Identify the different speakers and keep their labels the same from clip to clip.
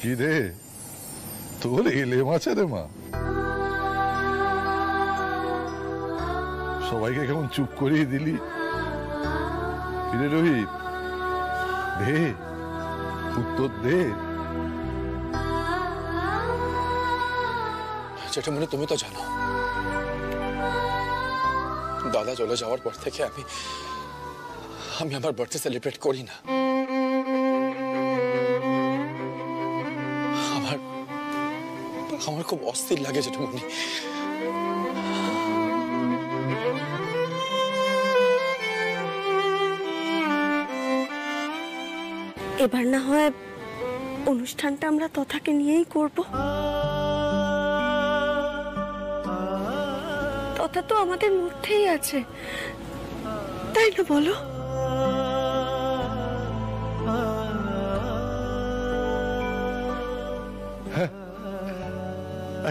Speaker 1: কি রে, তোর এলেম আছে রে মা? সবাইকে কেমন চুপ করিয়ে দিলি। কিরে রোহিত, দে উত্তর দে।
Speaker 2: জেঠিমণি, তুমি তো জানো দাদা চলে যাওয়ার পর থেকে আমি আমার বার্থডে সেলিব্রেট করি না। আমার খুব অস্থির লাগে জেঠিমণি।
Speaker 3: এবার না হয় অনুষ্ঠানটা আমরা তথাকে নিয়েই করব। তথা তো আমাদের মধ্যেই আছে, তাই না বলো?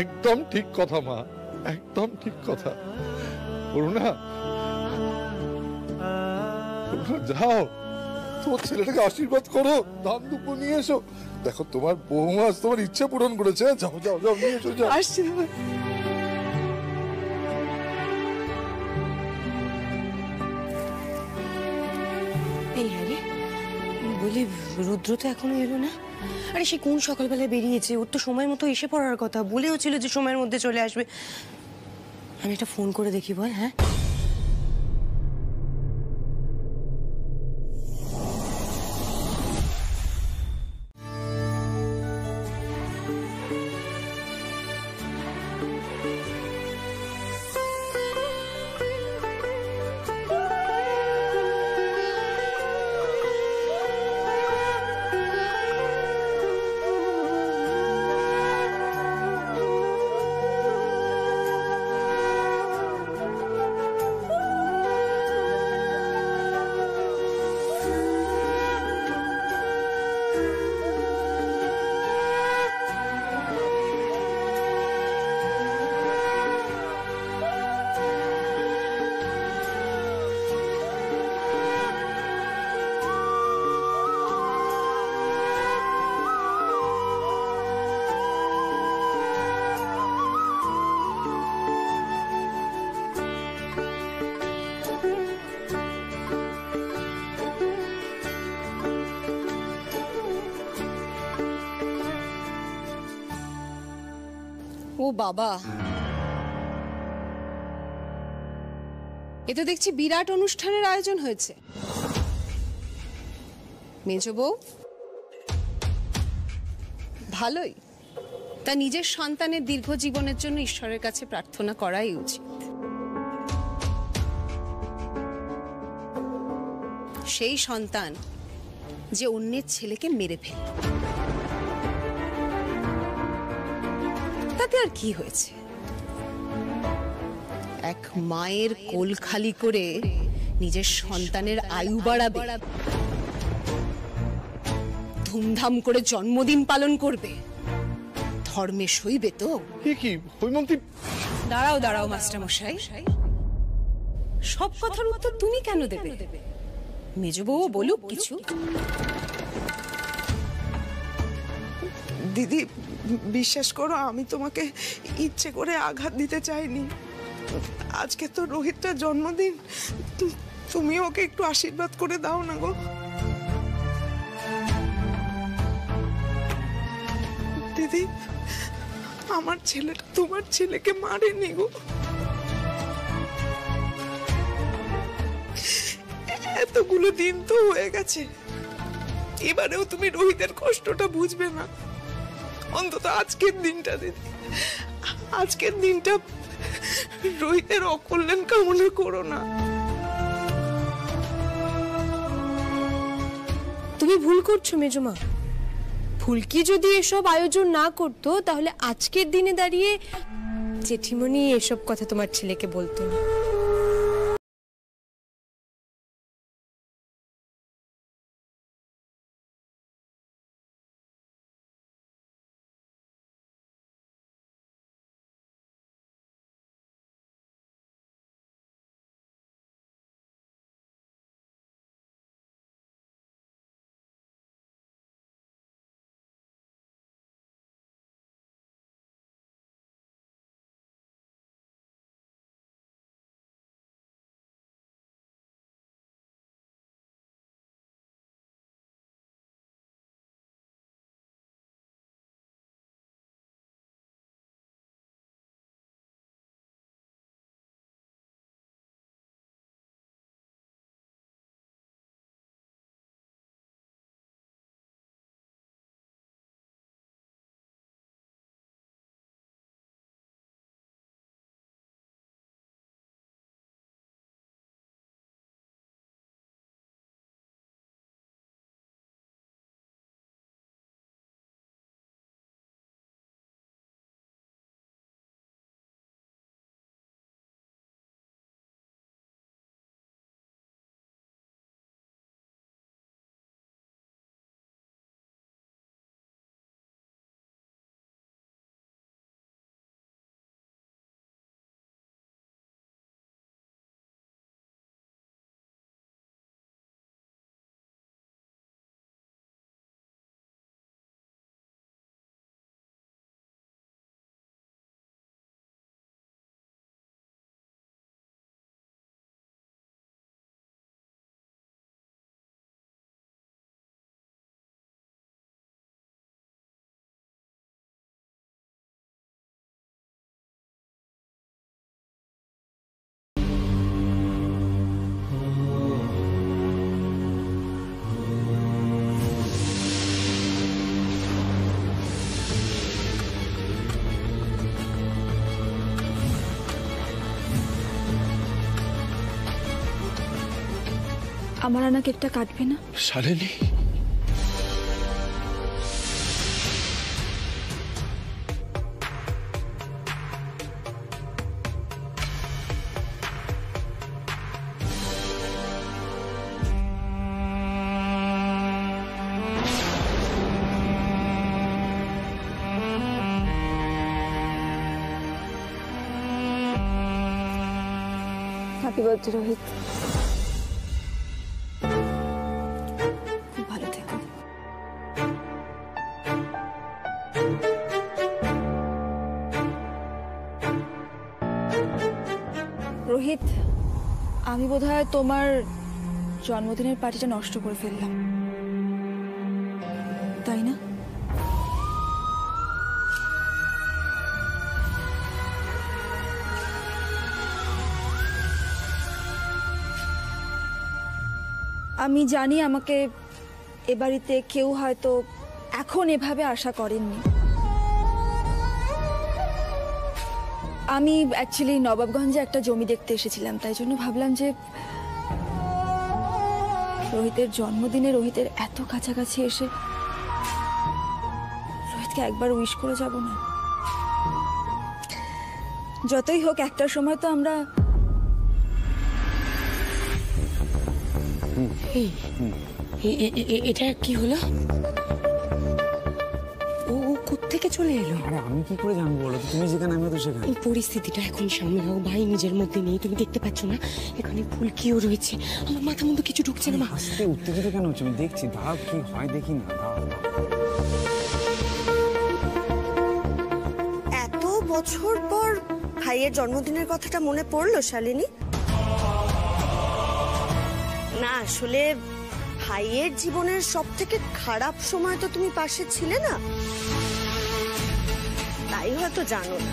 Speaker 1: একদম ঠিক কথা মা, একদম ঠিক কথা। করুণা, যাও তোমার ছেলেটাকে আশীর্বাদ করো, দান দুপো নিয়ে এসো। দেখো তোমার বৌমা তোমার ইচ্ছা পূরণ করেছে। যাও যাও যাও, নিয়ে এসো। যাও,
Speaker 3: আসছি।
Speaker 4: এই আরে বলি, রুদ্র তো এখনো এলো না। আরে সে কোন সকালবেলায় বেরিয়েছে, ওর তো সময় মতো এসে পড়ার কথা। বলেও ছিল যে সময়ের মধ্যে চলে আসবে। আমি একটা ফোন করে দেখি, বল। হ্যাঁ,
Speaker 5: ও বাবা, এ তো দেখছি বিরাট অনুষ্ঠানের আয়োজন হয়েছে। মেজ বউ ভালোই, তা নিজের সন্তানের দীর্ঘ জীবনের জন্য ঈশ্বরের কাছে প্রার্থনা করাই উচিত। সেই সন্তান যে অন্যের ছেলেকে মেরে ফেলল, তাতে আর কি হয়েছে? এক মায়ের কোল খালি করে নিজের সন্তানের আয়ু বাড়াবে, ধুমধাম করে জন্মদিন পালন করবে, ধর্মে সইবে তো?
Speaker 1: কি হৈমন্তী?
Speaker 5: দাঁড়াও দাঁড়াও মাস্টার মশাই, সব কথার উত্তর তুমি কেন দেবে? মেজ বউ বলুক কিছু।
Speaker 6: দিদি, বিশ্বাস করো, আমি তোমাকে ইচ্ছে করে আঘাত দিতে চাইনি। আজকে তো রোহিতটার জন্মদিন, তুমি ওকে একটু আশীর্বাদ করে দাও না গো। দিদি, আমার ছেলেটা তোমার ছেলেকে মারেনি গো। এতগুলো দিন তো হয়ে গেছে, এবারেও তুমি রোহিতের কষ্টটা বুঝবে না। অন্তত আজকের দিনটা দিদি, আজকের দিনটা রোহিতের অকল্যাণ কামনা করো না।
Speaker 4: তুমি ভুল করছো মেজমা। ফুলকি যদি এসব আয়োজন না করতো, তাহলে আজকের দিনে দাঁড়িয়ে জেঠিমণি এসব কথা তোমার ছেলেকে বলতো না।
Speaker 7: আমার আনা কেকটা কাটবে না?
Speaker 2: Shalini,
Speaker 7: happy birthday Rohit. খুব ভালো থেকো। রোহিত, আমি বোধহয় তোমার জন্মদিনের পার্টিটা নষ্ট করে ফেললাম, তাই না? আমি জানি আমাকে এ বাড়িতে কেউ হয়তো এখন এভাবে আশা করেননি। আমি অ্যাকচুয়ালি নবাবগঞ্জে একটা জমি দেখতে এসেছিলাম, তাই জন্য ভাবলাম যে রোহিতের জন্মদিনে রোহিতের এত কাছাকাছি এসে রোহিতকে একবার উইশ করে যাব না। যতই হোক একটার সময় তো আমরা
Speaker 4: এটা কি হলো? ও কোত্থেকে চলে এলো?
Speaker 8: আরে আমি কি করে জানবো বলো তো? তুমি যেখানে আমিও তো সেখানে।
Speaker 4: এই পরিস্থিতিটা এখন সামলাও ভাই, নিজের মধ্যে নেই। তুমি দেখতে পাচ্ছ না এখানে ফুলকিও রয়েছে? আমার মাথার মধ্যে কিছু ঢুকছে না মা।
Speaker 8: আস্তে উত্তেজিত কেন হচ্ছে? আমি দেখছি, দাঁড়াও কি হয় দেখি না।
Speaker 3: এত বছর পর ভাইয়ের জন্মদিনের কথাটা মনে পড়লো শালিনী? না আসলে ভাইয়ের জীবনের সব থেকে খারাপ সময় তো তুমি পাশে ছিলে না, তাই হয়তো জানো না।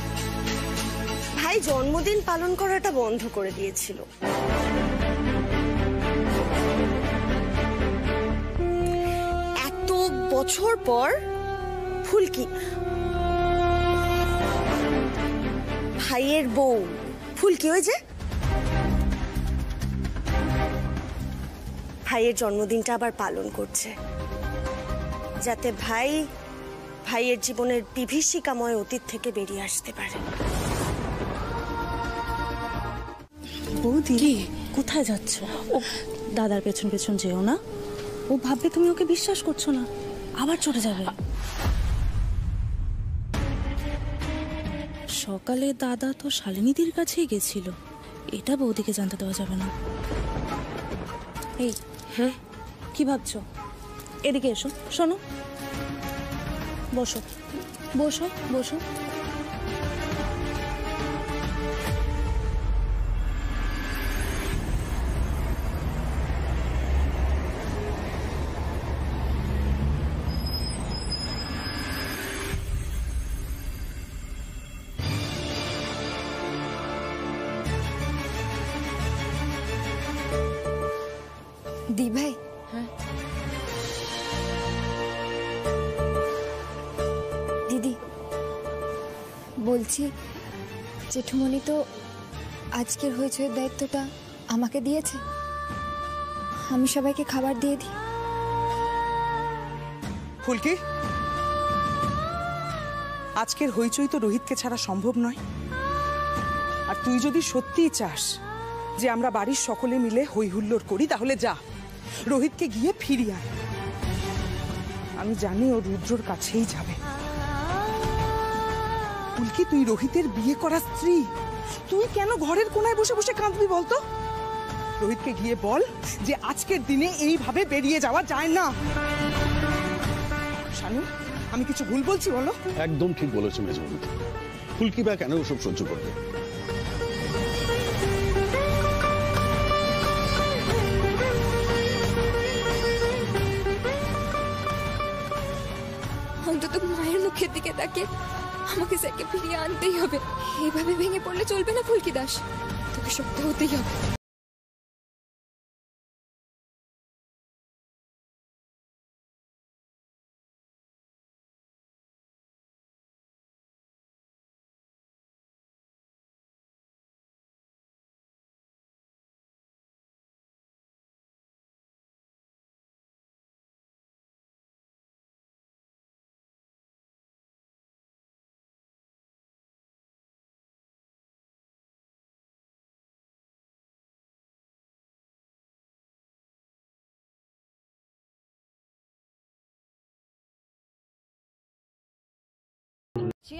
Speaker 3: ভাই জন্মদিন পালন করাটা বন্ধ করে দিয়েছিল। এত বছর পর ফুলকি, ভাইয়ের বউ ফুলকি, ওই যে ভাইয়ের জন্মদিনটা আবার পালন করছে, যাতে ভাইয়ের জীবনের বিভীষিকাময় অতীত থেকে বেরিয়ে আসতে পারে।
Speaker 9: বৌদি, কোথায় যাচ্ছ? ও দাদার পেছন পেছন যেও না, ও ভাববে তুমি ওকে বিশ্বাস করছো না, আবার চলে যাবে। সকালে দাদা তো শালিনীদির কাছেই গেছিল, এটা বৌদিকে জানতে দেওয়া যাবে না। এই হ্যাঁ, কি ভাবছো? এদিকে এসো, শোনো, বসো বসো বসো।
Speaker 7: দি ভাই,
Speaker 4: হ্যাঁ
Speaker 7: দিদি বলছি, জেঠুমণি তো আজকের হইচইয়ের দায়িত্বটা আমাকে দিয়েছে। আমি সবাইকে খাবার দিয়ে দিই।
Speaker 6: ফুলকি, আজকের হইচই তো রোহিতকে ছাড়া সম্ভব নয়। আর তুই যদি সত্যিই চাস যে আমরা বাড়ির সকলে মিলে হই হুল্লোড় করি, তাহলে যা, রোহিতকে গিয়ে ফিরিয়ে আয়। আমি জানি ও রুদ্রর কাছেই যাবে। ফুলকি, তুই রোহিতের বিয়ে করা স্ত্রী, তুই কেন ঘরের কোনায় বসে বসে কাঁদবি বলতো? রোহিতকে গিয়ে বল যে আজকের দিনে এইভাবে বেরিয়ে যাওয়া যায় না। শানু, আমি কিছু ভুল বলছি বলো?
Speaker 10: একদম ঠিক বলেছো মেজবুল। ফুলকি বা কেন ওসব সহ্য করবে?
Speaker 7: অন্তত মায়ের মুখের দিকে তাকে আমাকে স্যারকে ফিরিয়ে আনতেই হবে। এইভাবে ভেঙে পড়লে চলবে না ফুলকি দাস, তোকে শক্ত হতেই হবে।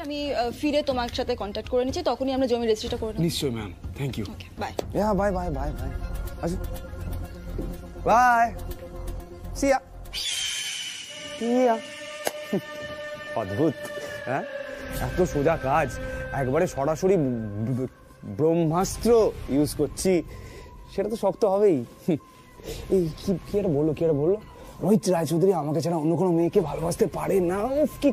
Speaker 7: আমি ফিরে তোমার সাথে কন্ট্যাক্ট করে নিচ্ছি, তখনই আমরা জমি রেজিস্ট্রিটা করে নেব।
Speaker 8: নিশ্চয়ই ma'am, thank you.
Speaker 7: Okay, bye.
Speaker 8: Bye bye bye bye. আচ্ছা বাই, সি ইয়া। অদ্ভুত, হ্যাঁ, এত সোজা কাজ, একবারে সরাসরি ব্রহ্মাস্ত্র ইউজ করছি, সেটা তো শক্ত হবেই। এই কি একটা বললো রোহিত রায়চৌধুরী আমাকে ছাড়া অন্য কোনো মেয়েকে ভালোবাসতে পারে না। কি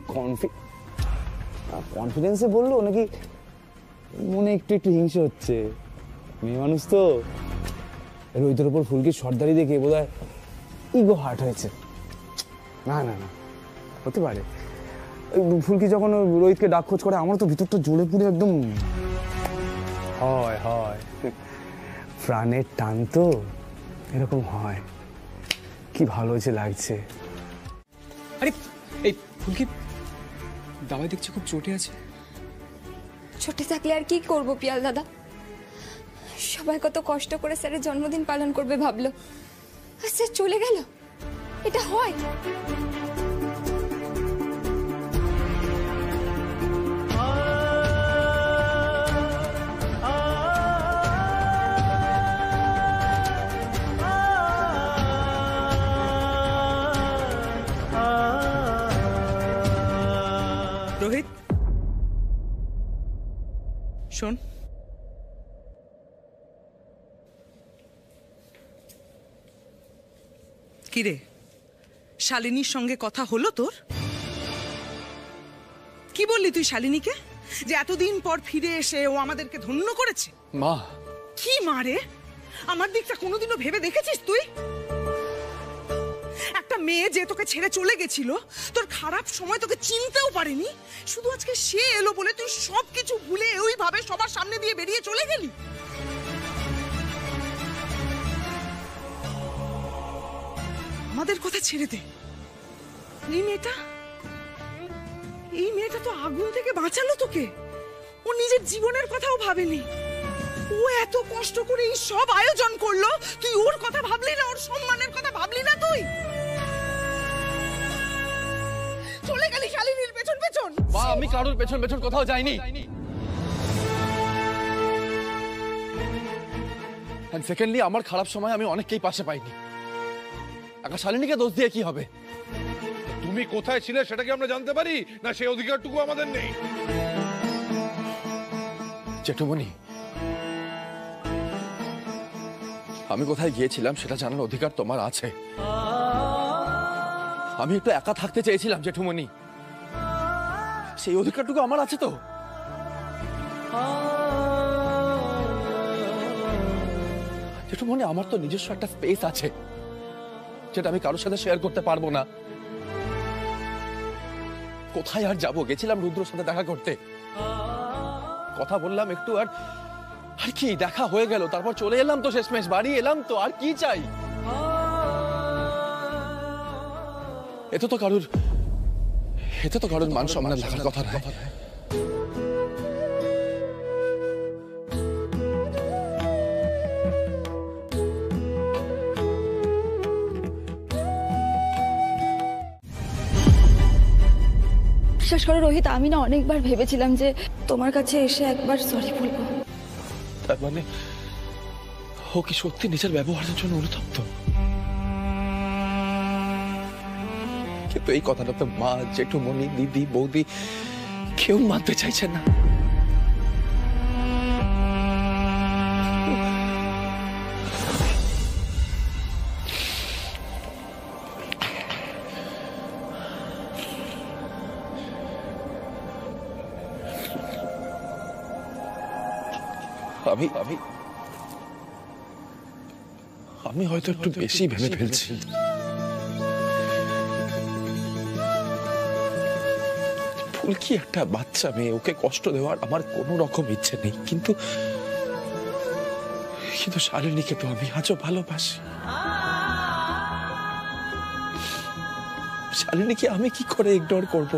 Speaker 8: কনফিডেন্সে বললো নাকি মনে একটু হিংসে হচ্ছে? মেয়ে মানুষ তো, রোহিতের ওপর ফুলকির সর্দারি দেখে বোধহয় ইগো হার্ট হয়েছে। না না না, হতে পারে। ফুলকি যখন রোহিতকে ডাক খোঁজ করে আমার তো ভিতরটা জ্বলে পুড়ে একদম হয় প্রাণের টান তো এরকম হয়। কি ভালো যে লাগছে।
Speaker 11: আরে এই ফুলকি দাবাই দেখছি খুব চোটে আছে।
Speaker 7: চোটে থাকলে আর কি করবো পিয়াল দাদা, সবাই কত কষ্ট করে স্যারের জন্মদিন পালন করবে ভাবলো, আর স্যার চলে গেল। এটা হয়?
Speaker 6: রোহিত শোন, কিরে শালিনীর সঙ্গে কথা হলো তোর? কি বললি তুই শালিনীকে যে এতদিন পর ফিরে এসে ও আমাদেরকে ধন্য করেছে?
Speaker 2: মা,
Speaker 6: কি মারে, আমার দিকটা কোনোদিনও ভেবে দেখেছিস তুই? একটা মেয়ে যে তোকে ছেড়ে চলে গেছিল, তোর খারাপ সময় তোকে চিনতেও পারেনি, শুধু আজকে সে এলো বলে তুই সবকিছু ভুলে ওইভাবে সবার সামনে দিয়ে বেরিয়ে চলে গেলি। আমাদের কথা ছেড়ে দে। এই মেয়েটা তো আগুন থেকে বাঁচালো তোকে, ও নিজের জীবনের কথাও ভাবেনি। ও এত কষ্ট করে এই সব আয়োজন করলো, তুই ওর কথা ভাবলি না, ওর সম্মানের কথা ভাবলি না? তুই চলে গেলি শালিনীর পেছন পেছন।
Speaker 2: মা, আমি কারোর পেছন পেছন কোথাও যাইনি। এন্ড সেকেন্ডলি, আমার খারাপ সময় আমি অনেককেই পাশে পাইনি। একা শালিনীকে দোষ দিয়ে কি হবে?
Speaker 1: তুমি কোথায় ছিলে সেটা কি আমরা জানতে পারি না? সেই অধিকারটুকু আমাদের নেই?
Speaker 2: জেঠুমনি, আমি কোথায় গিয়েছিলাম সেটা জানার অধিকার তোমার আছে। আমি একটু একা থাকতে চেয়েছিলাম জেঠুমনি, সেই অধিকারটুকু আমার আছে তো। জেঠুমনি, আমার তো নিজস্ব একটা স্পেস আছে যেটা আমি কারোর সাথে শেয়ার করতে পারবো না। কোথায় আর যাবো? গেছিলাম রুদ্রর সাথে দেখা করতে, কথা বললাম একটু, আর কি দেখা হয়ে গেল, তারপর চলে এলাম তো, শেষমেশ বাড়ি এলাম তো, আর কি চাই? এতে তো কারোর মান সম্মানের লাগার কথা নয়।
Speaker 7: বিশ্বাস করো রোহিত, আমি না অনেকবার ভেবেছিলাম যে তোমার কাছে এসে একবার সরি বলবো।
Speaker 2: তার মানে ও কি সত্যি নিজের ব্যবহারের জন্য অনুতপ্ত? কিন্তু এই কথাটা তো মা, জেঠুমনি, দিদি, বৌদি কেউ মানতে চাইছে না। আমি হয়তো একটু বেশি ভেবে ফেলছি। ফুলকি একটা বাচ্চা মেয়ে, ওকে কষ্ট দেওয়ার আমার কোনো রকম ইচ্ছে নেই, কিন্তু শালিনীকে তো আমি আজও ভালোবাসি। শালিনীকে আমি কি করে ইগনোর করব?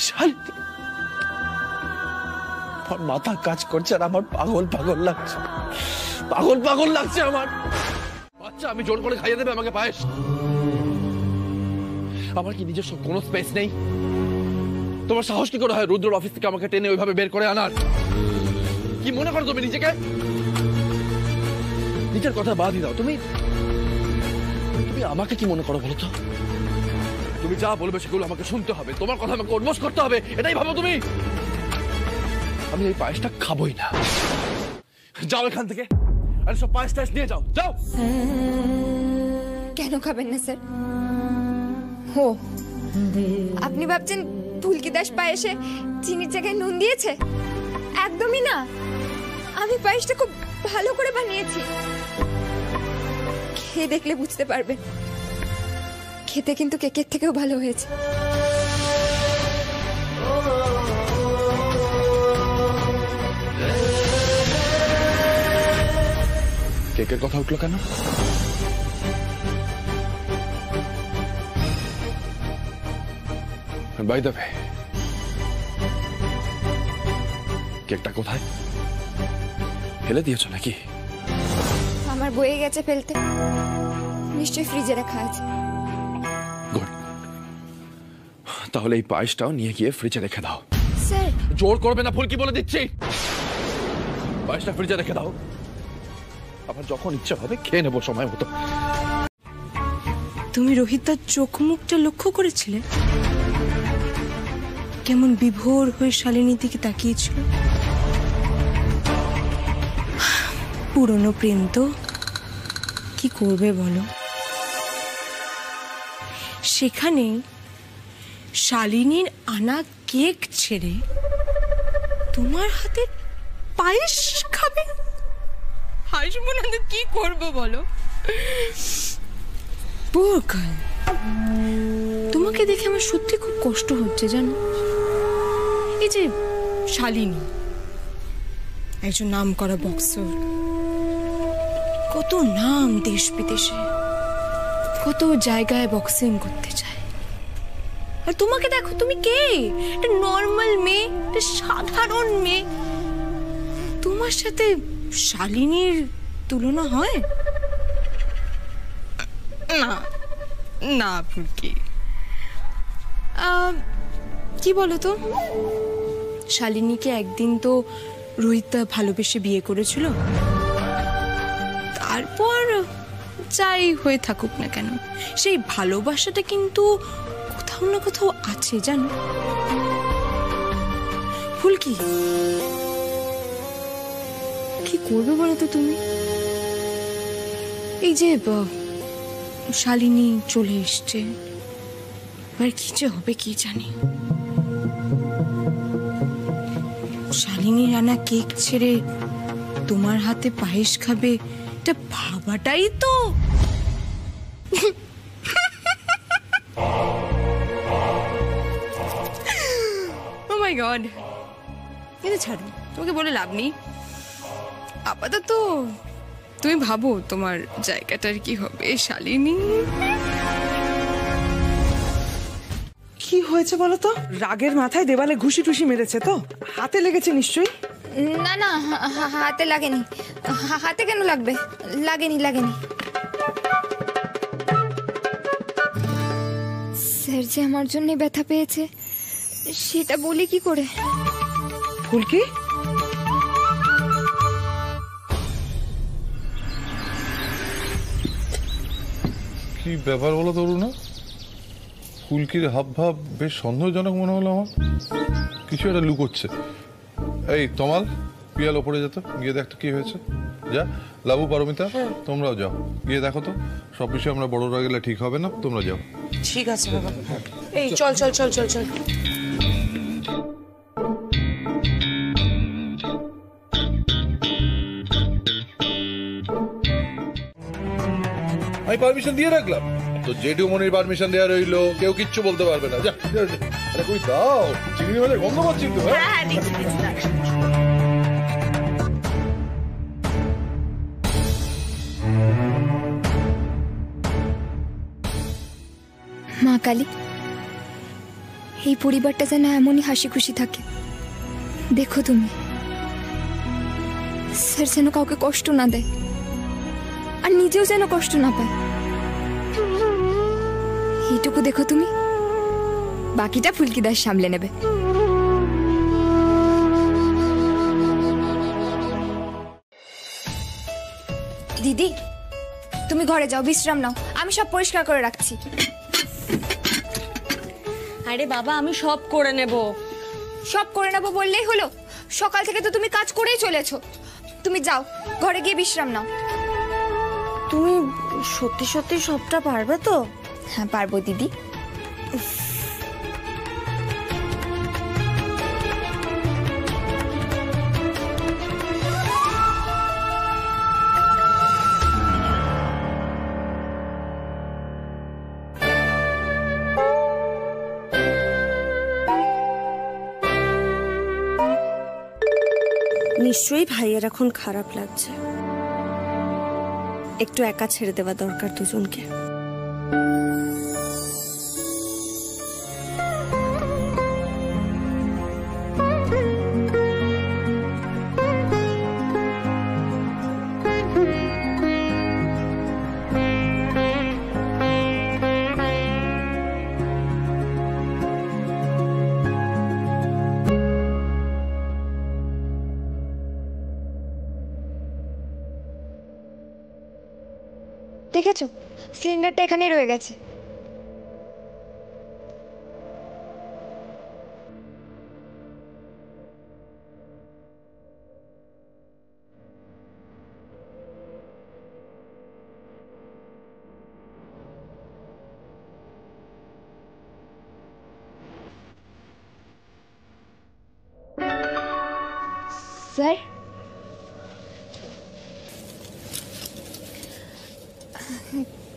Speaker 2: শালিনী, আমার মাথা কাজ করছে আর আমার পাগল লাগছে, পাগল লাগছে আমার। বাচ্চা আমি জোর করে খাইয়ে দেবে আমাকে পায়েস? আমার কি নিজস্ব কোনো স্পেস নেই? তোমার সাহস কি করে হয় রুদ্রর অফিস থেকে আমাকে টেনে ওইভাবে বের করে আনার? কি মনে করো তুমি নিজেকে? নিজের কথা বাদই দাও, তুমি আমাকে কি মনে করো বলো তো? তুমি যা বলবে সেগুলো আমাকে শুনতে হবে, তোমার কথা আমাকে অনুমোদন করতে হবে, এটাই ভাবো তুমি? আমি এই পায়েসটা খাবোই না। যাও এখান থেকে, আরে সব পায়েস টায়েস নিয়ে যাও, যাও।
Speaker 7: কেন খাবেন না স্যার? ও আপনি ভাবছেন ফুলকি দাস পায়েসে চিনির জায়গায় নুন দিয়েছে? একদমই না, আমি পায়েসটা খুব ভালো করে বানিয়েছি। খেয়ে দেখলে বুঝতে পারবেন, খেতে কিন্তু কেকের থেকেও ভালো হয়েছে।
Speaker 2: কেকের কথা উঠলো কেন? বাই দ্য ওয়ে, কেকটা কোথায়? ফেলে দিয়েছো নাকি?
Speaker 7: আমার বয়ে গেছে ফেলতে, নিশ্চয়ই ফ্রিজে রাখা আছে।
Speaker 2: গুড, তাহলে এই পায়েসটাও নিয়ে গিয়ে ফ্রিজে রেখে দাও।
Speaker 7: স্যার
Speaker 2: জোর করবে না ফুলকি, বলে দিচ্ছি। পায়েসটা ফ্রিজে রেখে দাও, আবার যখন ইচ্ছা হবে খেয়ে নেবো সময় মতো।
Speaker 4: তুমি রোহিতার চোখ মুখটা লক্ষ্য করেছিলে? কেমন বিভোর হয়ে শালিনীর দিকে তাকিয়েছিল। পুরনো প্রেম তো, কি করবে বলো? সেখানে শালিনীর আনা কেক ছেড়ে তোমার হাতে পায়েস খাবে? হাসবো না তো কি করবো বলো? তোমাকে দেখে আমার সত্যি খুব কষ্ট হচ্ছে জানো। এই যে শালিনী একজন নাম করা বক্সার, কত নাম দেশ বিদেশে, কত জায়গায় বক্সিং করতে চায়। আর তোমাকে দেখো, তুমি কে? একটা নর্মাল মেয়ে, একটা সাধারণ মেয়ে। তোমার সাথে শালিনীর তুলনা হয় না? না ফুলকি, কি বলো তো, শালিনীকে একদিন তো রোহিতদা ভালোবেসে বিয়ে করেছিল। তারপর যাই হয়ে থাকুক না কেন, সেই ভালোবাসাটা কিন্তু কোথাও না কোথাও আছে জানো ফুলকি। কি করবে বলো তো তুমি? এই যে শালিনী চলে এসছে, এবার কি যে হবে কি জানি। শালিনীর আনা কেক ছেড়ে তোমার হাতে পায়েস খাবে, এটা ভাবাটাই তো। ও মাই গড, এটা ছাড়ো, তোমাকে বলে লাভ নেই। আপাতত তুমি ভাবো তোমার জায়গাটার কি হবে শালিনী।
Speaker 6: কি হয়েছে বলো তো? রাগের মাথায় দেওয়ালে ঘুষি টুসি মেরেছে তো? হাতে লেগেছে নিশ্চয়ই।
Speaker 7: না না, হাতে লাগেনি। হাতে কেন লাগবে? লাগেনি লাগেনি। স্যার যে আমার জন্য ব্যথা পেয়েছে সেটা বলি কি করে?
Speaker 6: ফুলকি,
Speaker 1: কি ব্যাপার বলো তরুণা? ফুলকির হাব ভাব বেশ সন্দেহজনক মনে হলো আমার। কিছু একটা লুকোচ্ছে। এই তমাল, পিয়াল ওপরে যেত, গিয়ে দেখতো কি হয়েছে। যা লাবু, পারমিতা তোমরাও যাও, গিয়ে দেখো তো। সব বিষয়ে আমরা বড়রা গেলে ঠিক হবে না, তোমরা যাও।
Speaker 4: ঠিক আছে বাবা। এই চল চল চল চল চল।
Speaker 1: আমি পারমিশন দিয়ে রাখলাম তো, জেডু মনির পারমিশন দেওয়া রইলো, কেউ কিচ্ছু বলতে পারবে না। যা আরে কই দাও, চিংড়ি মাছের গন্ধ পাচ্ছি তো।
Speaker 7: মা কালী, এই পরিবারটা যেন এমনই হাসি খুশি থাকে। দেখো তুমি, স্যার যেন কাউকে কষ্ট না দেয়, আর নিজেও যেন কষ্ট না পায়। এইটুকু দেখো তুমি, বাকিটা ফুলকি দাস সামলে নেবে। দিদি তুমি ঘরে যাও, বিশ্রাম নাও, আমি সব পরিষ্কার করে রাখছি।
Speaker 4: আরে বাবা আমি সব করে নেব।
Speaker 7: সব করে নেবো বললেই হলো? সকাল থেকে তো তুমি কাজ করেই চলেছো। তুমি যাও, ঘরে গিয়ে বিশ্রাম নাও।
Speaker 3: তুমি সত্যি সত্যি সবটা পারবে তো?
Speaker 7: হ্যাঁ পারবো দিদি।
Speaker 3: নিশ্চয়ই ভাইয়ের এখন খারাপ লাগছে, একটু একা ছেড়ে দেওয়া দরকার দুজনকে।
Speaker 7: দেখেছো সিলিন্ডারটা এখানেই রয়ে গেছে। স্যার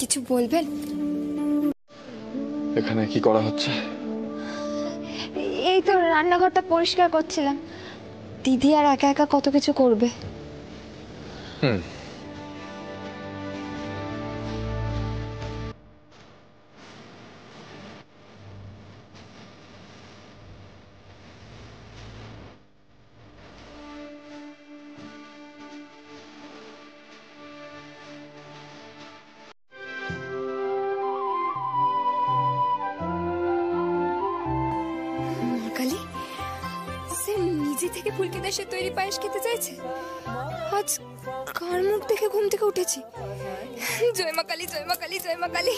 Speaker 7: কিছু বলবেন?
Speaker 2: এখানে কি করা হচ্ছে?
Speaker 7: এই তো রান্নাঘরটা পরিষ্কার করছিলাম। দিদি আর একা একা কত কিছু করবে। নিজে থেকে ফুলকি দাসের তৈরি পায়েস খেতে চাইছে। আজ কার মুখ দেখে ঘুম থেকে উঠেছি। জয় মা কালী, জয় মা কালী, জয় মা কালী।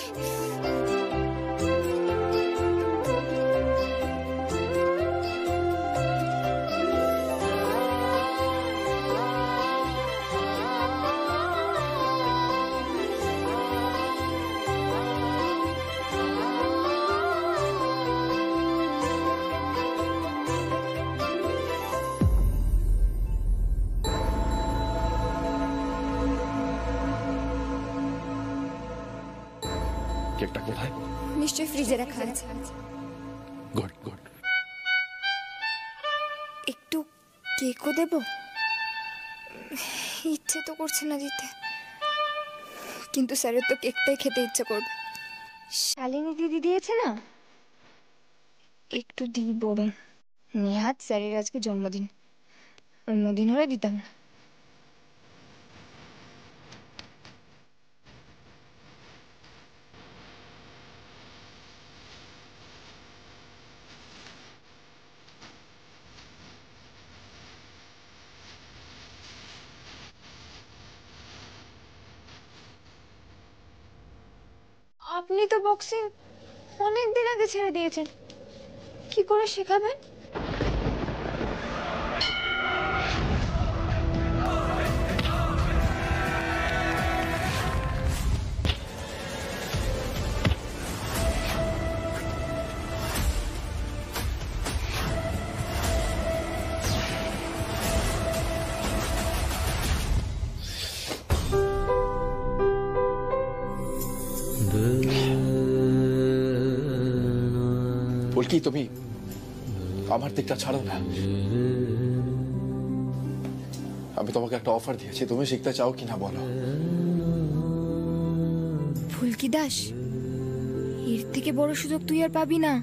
Speaker 2: কেকটা কোথায়?
Speaker 7: নিশ্চয়ই ফ্রিজে রাখা আছে।
Speaker 2: Good good.
Speaker 7: একটু কেকও দেব? ইচ্ছে তো করছে না দিতে, কিন্তু স্যারের তো কেকটাই খেতে ইচ্ছে করবে। শালিনী দিদি দিয়েছে না, একটু দিই বরং। নেহাত স্যারের আজকে জন্মদিন, অন্যদিন হলে দিতাম না। আপনি তো বক্সিং অনেকদিন আগে ছেড়ে দিয়েছেন, কি করে শেখাবেন?
Speaker 2: ফুলকি তুমি আমার দিকটা ছাড়ো না। আমি তোমাকে একটা অফার দিয়েছি, তুমি শিখতে চাও কিনা বলো।
Speaker 7: ফুলকি দাস, এর থেকে বড় সুযোগ তুই আর পাবি না।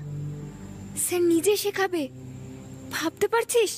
Speaker 7: স্যার নিজে শেখাবে, ভাবতে পারছিস?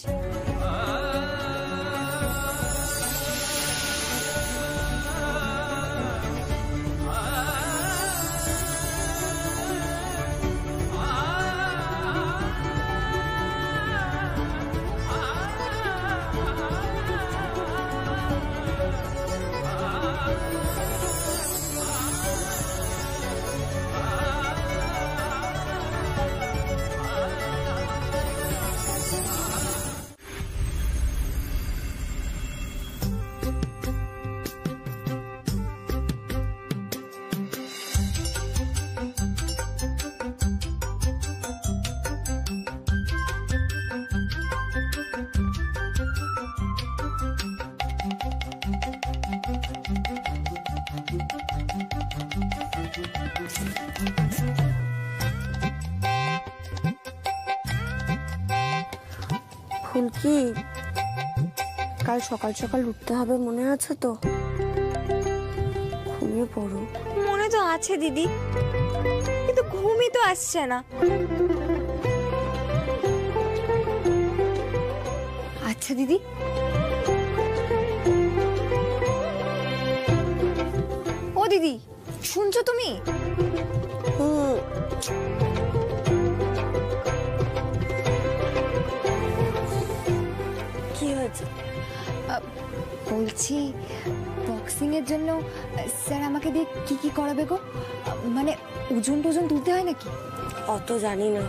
Speaker 3: কি কাল সকাল সকাল উঠতে হবে মনে আছে তো? ঘুমিয়ে পড়ো।
Speaker 7: মনে তো আছে দিদি, কিন্তু ঘুমই তো আসছে না। আচ্ছা দিদি, ও দিদি শুনছো তুমি?
Speaker 3: কি হয়েছে?
Speaker 7: বলছি বক্সিং এর জন্য স্যার আমাকে দিয়ে কি কি করাবে গো? মানে ওজন টোজন তুলতে হয় নাকি?
Speaker 3: অত জানি না,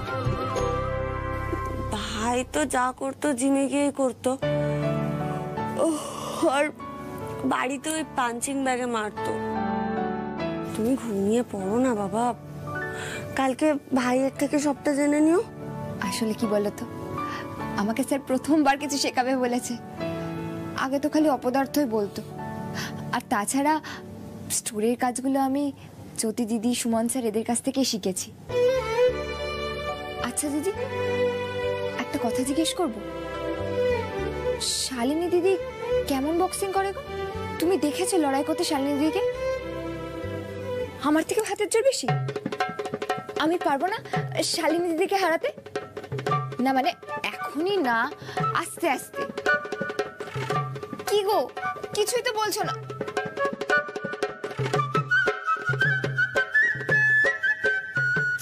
Speaker 3: ভাই তো যা করতো জিমে গিয়ে করতো, আর বাড়িতে ওই পাঞ্চিং ব্যাগে মারতো। তুমি ঘুমিয়ে পড়ো না বাবা, কালকে ভাইয়ের থেকে সবটা জেনে নিও।
Speaker 7: আসলে কি বলো তো, আমাকে স্যার প্রথমবার কিছু শেখাবে বলেছে। আগে তো খালি অপদার্থই বলতো। আর তাছাড়া স্টোরের কাজগুলো আমি জ্যোতি দিদি, সুমন স্যার এদের কাছ থেকে শিখেছি। আচ্ছা দিদি, একটা কথা জিজ্ঞেস করব, শালিনী দিদি কেমন বক্সিং করে গো? তুমি দেখেছো লড়াই করতে শালিনী দিদিকে? আমার থেকে হাতের জোর বেশি। আমি পারবো না শালিনী দিদিকে হারাতে? না মানে এখনই না, আস্তে আস্তে। কি গো, কিছুই তো বলছো না।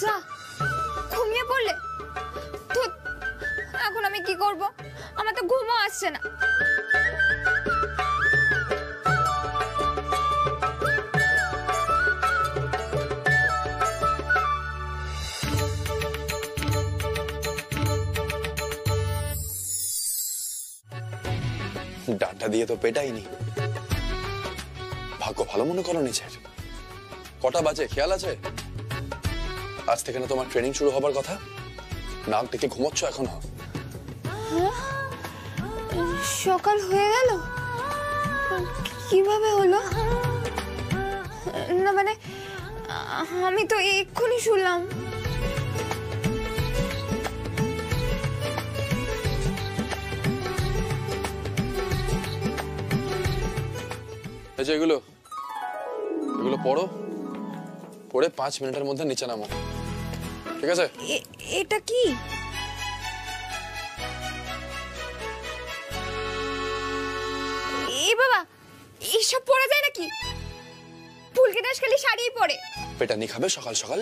Speaker 7: যা, ঘুমিয়ে পড়লে তো। এখন আমি কি করব? আমার তো ঘুমও আসছে না।
Speaker 12: ডাটা দিয়ে তো পেটাইনি। ভাগ্য ভালো মনে করো নিজের। কটা বাজে খেয়াল আছে? আজ থেকে না তোমার ট্রেনিং শুরু হবার কথা। নাক ডেকে ঘুমোচ্ছ এখনো?
Speaker 7: সকাল হয়ে গেল? কিভাবে হলো? না মানে আমি তো এক্ষুনি শুনলাম।
Speaker 12: এগুলো এগুলো পড়ো, পড়ে 5 মিনিটের মধ্যে নিচে নামো, ঠিক আছে?
Speaker 7: এটা কি? এ বাবা, এসব পড়া যায় নাকি? ফুলকি দাস খালি শাড়িই পরে।
Speaker 12: পেটানি খাবে সকাল সকাল?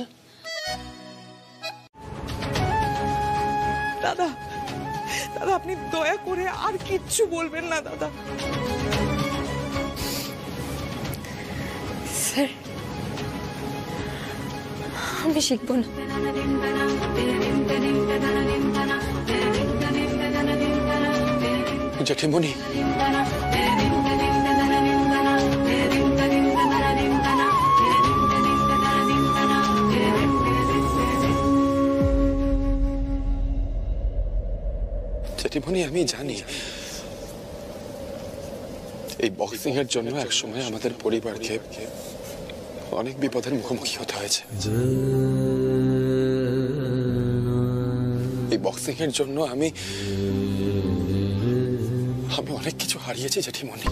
Speaker 6: দাদা, দাদা আপনি দয়া করে আর কিচ্ছু বলবেন না দাদা।
Speaker 4: স্যার, আমি শিখবো না।
Speaker 12: জেঠিমণি, জেঠিমণি আমি জানি এই বক্সিং এর জন্য একসময় আমাদের পরিবারকে অনেক বিপদের মুখোমুখি হতে হয়েছে। এই বক্সিং এর জন্য আমি অনেক কিছু হারিয়েছি জেঠিমণি।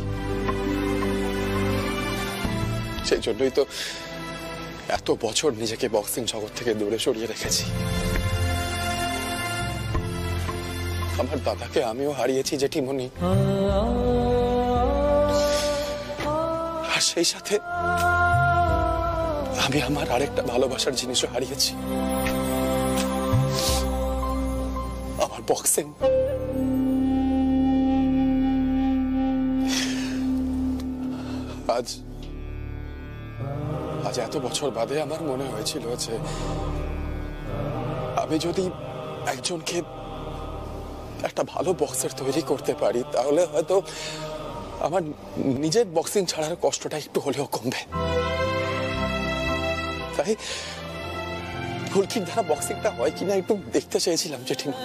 Speaker 12: সেই জন্যই তো এত বছর নিজেকে বক্সিং জগৎ থেকে দূরে সরিয়ে রেখেছি। আমার দাদাকে আমিও হারিয়েছি জেঠিমণি, আর সেই সাথে আমি আমার আরেকটা ভালোবাসার জিনিসও হারিয়েছি, আমার বক্সিং। আজ এত বছর বাদে আমার মনে হয়েছিল যে আমি যদি একজনকে একটা ভালো বক্সার তৈরি করতে পারি তাহলে হয়তো আমার নিজের বক্সিং ছাড়ার কষ্টটা একটু হলেও কমবে। তাই ফুলকির দ্বারা বক্সিংটা হয় কিনা একটু দেখতে চেয়েছিলাম জেঠিমা,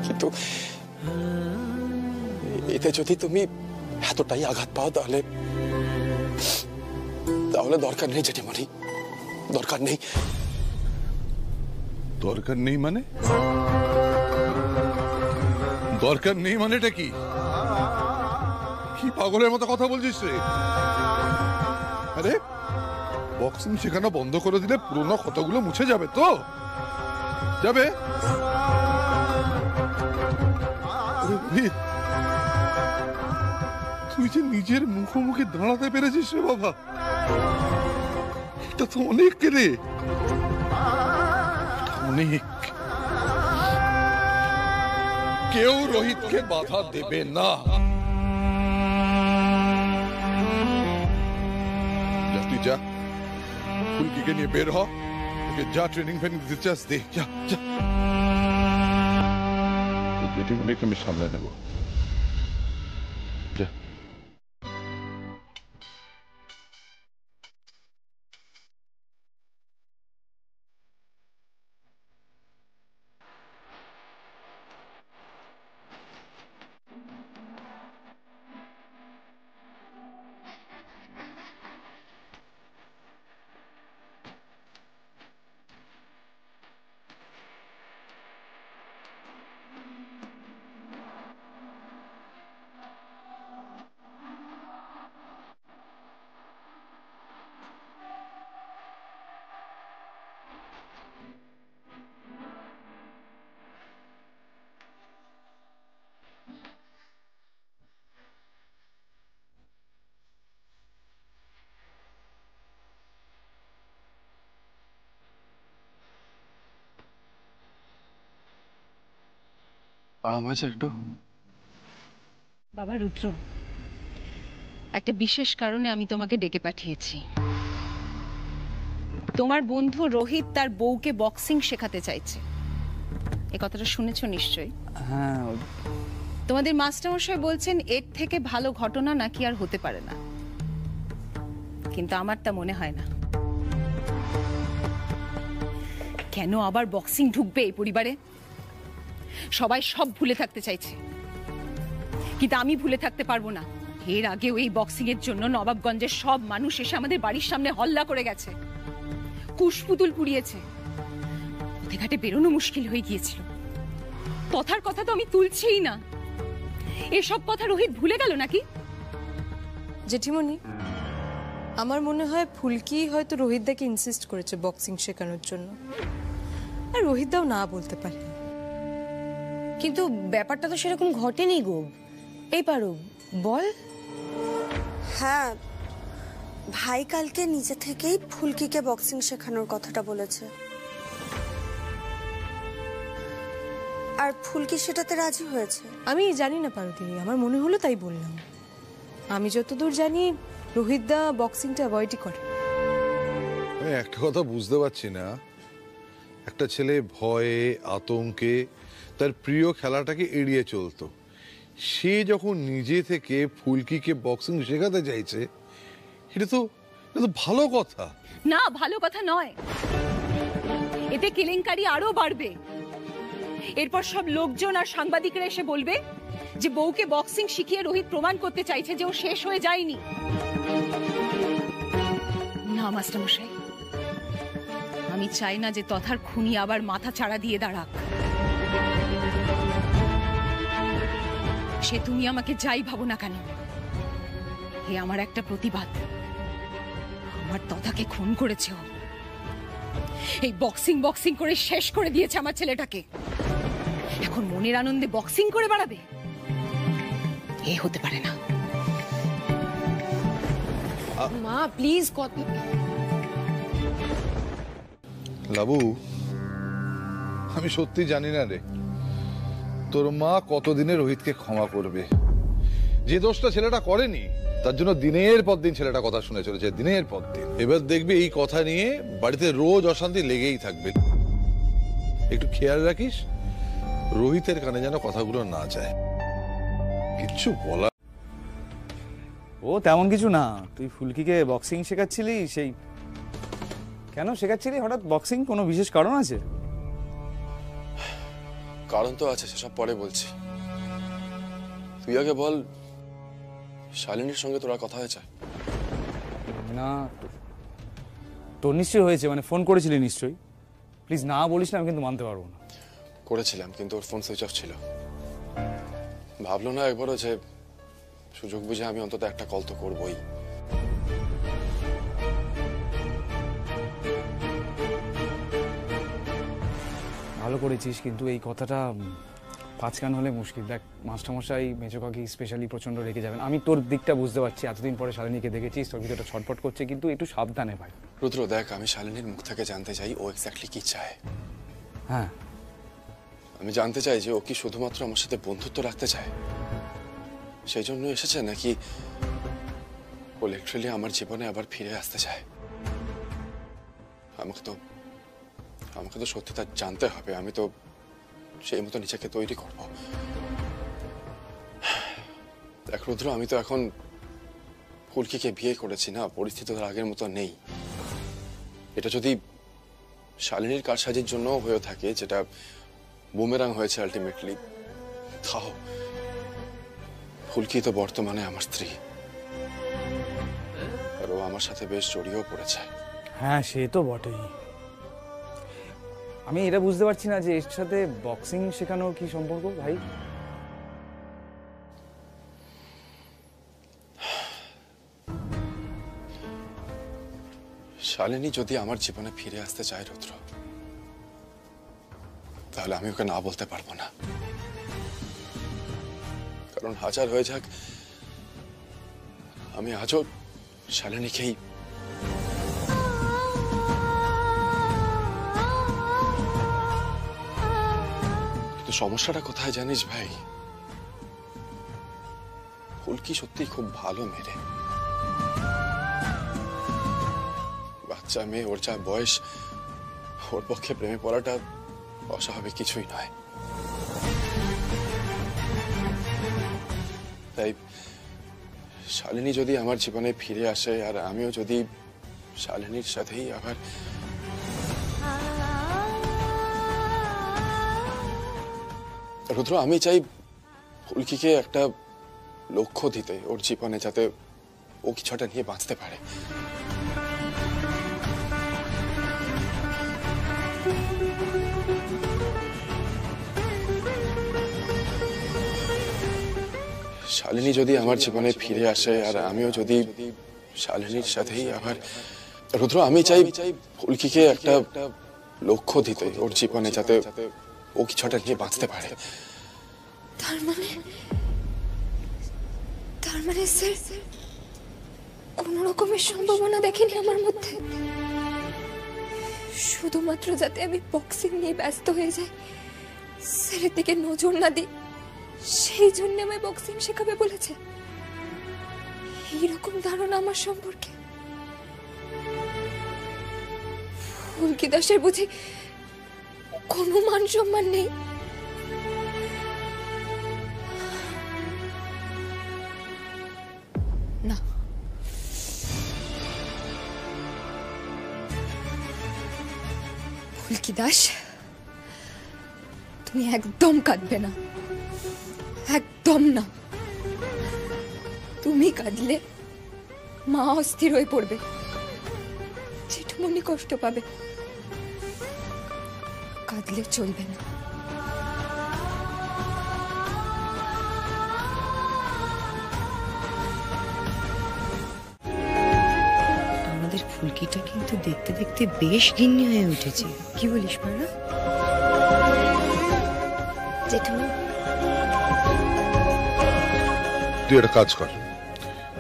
Speaker 12: কিন্তু এতে যদি তুমি এতটাই আঘাত পাও তাহলে দরকার নেই জেঠিমণি, দরকার নেই।
Speaker 1: দরকার নেই মানে? দরকার নেই মানেটা কি? কি পাগলের মতো কথা বলছিস রে? আরে বক্সিং শেখানো বন্ধ করে দিলে পুরোনো ক্ষতগুলো মুছে যাবে তো? যাবে? তুই যে নিজের মুখোমুখি দাঁড়াতে পেরেছিস রে বাবা, এটা তো অনেক রে, অনেক। কেউ রোহিতকে বাধা দেবে না। তুই যা, ফুলকিকে নিয়ে বের হ, ওকে যা ট্রেনিং ফেনিং দিতে চাস দে, যা যা। বেটিগুলিকে আমি সামলে নেব, যা।
Speaker 12: আরাম হয়েছে একটু?
Speaker 5: বাবা রুদ্র, একটা বিশেষ কারণে আমি তোমাকে ডেকে পাঠিয়েছি। তোমার বন্ধু রোহিত তার বউকে বক্সিং শেখাতে চাইছে, এ কথাটা শুনেছো নিশ্চয়ই?
Speaker 8: হ্যাঁ।
Speaker 5: তোমাদের মাস্টারমশাই বলছেন এর থেকে ভালো ঘটনা নাকি আর হতে পারে না, কিন্তু আমার তা মনে হয় না। কেন আবার বক্সিং ঢুকবে এই পরিবারে? সবাই সব ভুলে থাকতে চাইছে, কিন্তু আমি ভুলে থাকতে পারবো না। এর আগেও এই বক্সিং এর জন্য নবাবগঞ্জের সব মানুষ এসে আমাদের বাড়ির সামনে হল্লা করে গেছে, কুশপুতুল পুড়িয়েছে, পথে ঘাটে বেরোনো মুশকিল হয়ে গিয়েছিল। তথার কথা তো আমি তুলছিই না। এসব কথা রোহিত ভুলে গেল নাকি?
Speaker 4: জেঠিমণি, আমার মনে হয় ফুলকি হয়তো রোহিতদাকে ইনসিস্ট করেছে বক্সিং শেখানোর জন্য, আর রোহিতদাও না বলতে পারে। কিন্তু ব্যাপারটা তো সেরকম ঘটেনি গো। এই পারো বল।
Speaker 3: হ্যাঁ, ভাই কালকে নিজে থেকেই ফুলকিকে বক্সিং শেখানোর কথাটা বলেছে, আর ফুলকি সেটাতে রাজি হয়েছে।
Speaker 4: আমি জানি না পারুদিদি, আমার মনে হলো তাই বললাম। আমি যতদূর জানি রোহিতদা বক্সিংটা অ্যাভয়েডই করে।
Speaker 1: আমি একটা কথা বুঝতে পারছি না, একটা ছেলে ভয়ে আতঙ্কে তার প্রিয় খেলাটাকে এড়িয়ে চলতো, সে যখন নিজে থেকে ফুলকিকে বক্সিং শেখাতে চাইছে, এটা তো ভালো কথা
Speaker 5: না। ভালো কথা নয়, এতে কেলেঙ্কারি আরো বাড়বে। এরপর সব লোকজন আর সাংবাদিকরা এসে বলবে যে বউকে বক্সিং শিখিয়ে রোহিত প্রমাণ করতে চাইছে যে ও শেষ হয়ে যায়নি। না মাস্টারমশাই, আমি চাই না যে তথার খুনি আবার মাথা চাড়া দিয়ে দাঁড়াক। সে তুমি আমাকে যাই ভাবো না কেন, এ আমার একটা প্রতিবাদ। আমার তথাকে খুন করেছে ও, এই বক্সিং বক্সিং করে শেষ করে দিয়েছে আমার ছেলেটাকে। এখন মনের আনন্দে বক্সিং করে বেড়াবে? এ হতে পারে না।
Speaker 4: মা প্লিজ কত।
Speaker 1: লাবু, আমি সত্যি জানি না রে, তোর মা কতদিনে রোহিতকে ক্ষমা করবে। যে দোষটা ছেলেটা করেনি তার জন্য দিনের পর দিন ছেলেটা কথা শুনে চলেছে, দিনের পর দিন। এবার দেখবি এই কথা নিয়ে বাড়িতে রোজ অশান্তি লেগেই থাকবে। একটু খেয়াল রাখিস রোহিতের কানে যেন কথাগুলো না যায়। কিচ্ছু বলা।
Speaker 8: ও তেমন কিছু না, তুই ফুলকিকে বক্সিং শেখাচ্ছিলি, সেই কেন শেখাচ্ছিলি হঠাৎ বক্সিং? কোনো বিশেষ কারণ আছে?
Speaker 12: কারণ তো আছে, সেসব পরে বলছি। তুই আগে বল, শালিনীর সঙ্গে তোর কথা হয়েছে?
Speaker 8: না, তোর নিশ্চয়ই হয়েছে, মানে ফোন করেছিলি নিশ্চয়ই। প্লিজ না বলিস না, আমি কিন্তু মানতে পারবো না।
Speaker 12: করেছিলাম, কিন্তু ওর ফোন সুইচ অফ ছিল। ভাবলো না একবারও যে সুযোগ বুঝে আমি অন্তত একটা কল তো করবোই।
Speaker 8: ভালো করেছিস, কিন্তু এই কথাটা পাঁচকান হলে মুশকিল। দেখ মাস্টারমশাই, মেজো কাকি স্পেশালি প্রচন্ড রেগে যাবেন। আমি তোর দিকটা বুঝতে পারছি, এতদিন পরে শালিনীকে দেখেছিস, তোর ভিতরটা ছটফট করছে, কিন্তু একটু সাবধানে ভাই।
Speaker 12: রুদ্র দেখ, আমি শালিনীর মুখ থেকে জানতে চাই ও এক্স্যাক্টলি কি চায়।
Speaker 8: হ্যাঁ,
Speaker 12: আমি জানতে চাই যে ও কি শুধুমাত্র আমার সাথে বন্ধুত্ব রাখতে চায়, সেই জন্য এসেছে, নাকি ও লিটারালি আমার জীবনে আবার ফিরে আসতে চায়। আমাকে তো সত্যি তা জানতে হবে। আমি তো সেই মতো নিজেকে তৈরি করব। দেখ রুদ্র, আমি তো এখন ফুলকিকে বিয়ে করেছি না, পরিস্থিতি তো আগের মতো নেই। এটা যদি শালিনীর কারসাজির জন্য হয়ে থাকে, যেটা বুমেরাং হয়েছে আলটিমেটলি, তাও ফুলকি তো বর্তমানে আমার স্ত্রী, আর ও আমার সাথে বেশ জড়িয়েও পড়েছে।
Speaker 8: হ্যাঁ সে তো বটেই। আমি এটা বুঝতে পারছি না যে এর সাথে বক্সিং শেখানোর কি সম্পর্ক ভাই?
Speaker 12: শালিনী যদি আমার জীবনে ফিরে আসতে চায় রুদ্র, তাহলে আমি ওকে না বলতে পারবো না। কারণ হাজার হয়ে যাক, আমি আজও শালিনীকেই সমস্যাটা কোথায় জানিস ভাই? ফুলকি সত্যি খুব ভালো মেয়ে, বাচ্চা মেয়ে, ওর যা বয়স, ওর পক্ষে প্রেমে পড়াটা অস্বাভাবিক কিছুই নয়। তাই শালিনী যদি আমার জীবনে ফিরে আসে, আর আমিও যদি শালিনীর সাথেই আবার রুদ্র, আমি চাই ফুলকিকে একটা লক্ষ্য দিতে ওর জীবনে, যাতে ও কিছুটা নিয়ে বাঁচতে পারে। শালিনী যদি আমার জীবনে ফিরে আসে, আর আমিও যদি শালিনীর সাথেই আবার রুদ্র, আমি চাই ফুলকিকে একটা লক্ষ্য দিতে ওর জীবনে, যাতে ও কিছুটা নিয়ে বাঁচতে পারে।
Speaker 7: তার মানে স্যার কোন রকমের সম্ভাবনা দেখেনি আমার মধ্যে, শুধুমাত্র যাতে আমি বক্সিং নিয়ে ব্যস্ত হয়ে যাই, স্যারের দিকে নজর না দিই, সেই জন্য আমায় বক্সিং শেখাবে বলেছে। এইরকম ধারণা আমার সম্পর্কে। ফুলকি দাসের বুঝি কোনো মান সম্মান নেই? না, ফুলকি দাস, তুমি একদম কাঁদবে না, একদম না। তুমি কাঁদলে মা অস্থির হয়ে পড়বে, জেঠুমনি কষ্ট পাবে। কাঁদলে চলবে না।
Speaker 4: আমাদের ফুলকিটা কিন্তু দেখতে দেখতে বেশ গিন্নি হয়ে উঠেছে, কি বলিস পারা?
Speaker 7: জেঠুমনি,
Speaker 1: তুই একটা কাজ কর,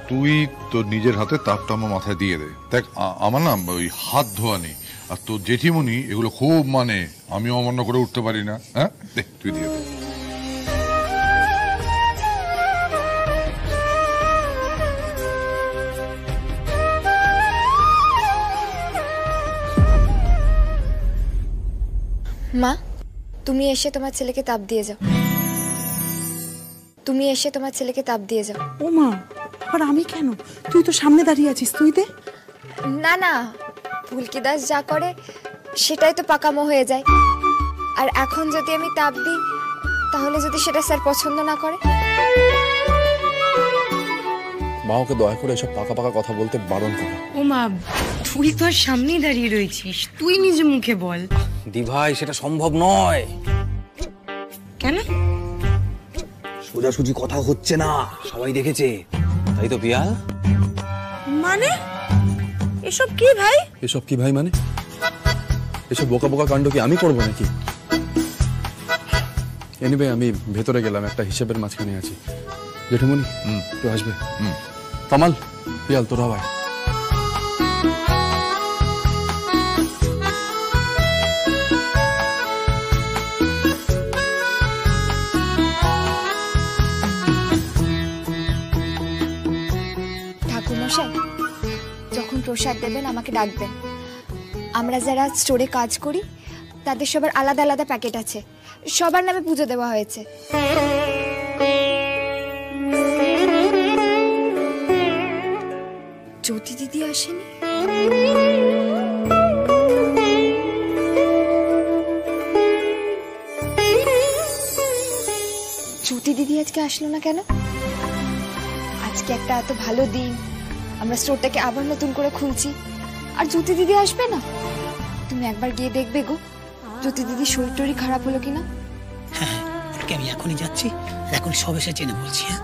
Speaker 1: তুই তোর নিজের হাতে তাপটা আমার মাথায় দিয়ে দে। দেখ আমার না ওই হাত ধোয়া নেই, আর তোর জেঠিমণি এগুলো খুব মানে, আমিও অমান্য করে উঠতে পারি না। হ্যাঁ দেখ, তুই দিয়ে দে।
Speaker 7: মা, তুমি এসে তোমার ছেলেকে তাপ দিয়ে যাও। তুমি এসে তোমার ছেলেকে তাপ দিয়ে যাও।
Speaker 6: ও মা, আর আমি কেন? তুই তো সামনে দাঁড়িয়ে আছিস, তুই দে।
Speaker 7: না না, ফুলকি দাস যা করে সেটাই তো পাকামো হয়ে যায়। আর এখন যদি আমি তাপ দিই, তাহলে যদি সেটা স্যার পছন্দ না করে?
Speaker 12: মা, ওকে দয়া করে এসব পাকা পাকা কথা বলতে বারণ করো।
Speaker 4: ও মা, তুই তো আর সামনেই দাঁড়িয়ে রয়েছিস, তুই নিজে মুখে বল।
Speaker 8: দি ভাই সেটা সম্ভব নয়।
Speaker 4: কেন?
Speaker 8: সোজাসুজি কথা হচ্ছে না, সবাই দেখেছে, তাই তো পিয়াল।
Speaker 4: মানে এসব কি ভাই?
Speaker 2: এসব কি ভাই মানে? এসব বোকা বোকা কাণ্ড কি আমি করবো নাকি? এনিওয়ে আমি ভেতরে গেলাম, একটা হিসেবের মাঝখানে আছি। জেঠুমনি তো আসবে। কামাল, পিয়াল তোরা ভাই।
Speaker 7: ঠাকুরমশাই, যখন প্রসাদ দেবেন আমাকে ডাকবেন। আমরা যারা স্টোরে কাজ করি তাদের সবার আলাদা আলাদা প্যাকেট আছে, সবার নামে পুজো দেওয়া হয়েছে। জ্যোতি দিদি আসেনি? জ্যোতি দিদি আজকে আসলো না কেন? আজকে একটা এত ভালো দিন, আমরা স্টোরটাকে আবার নতুন করে খুলছি, আর জ্যোতি দিদি আসবে না? তুমি একবার গিয়ে দেখবে গো, জ্যোতি দিদির শরীর টরীর খারাপ হলো কিনা।
Speaker 13: হ্যাঁ, আমি এখনই যাচ্ছি, এখন সব এসে জেনে বলছি। হ্যাঁ।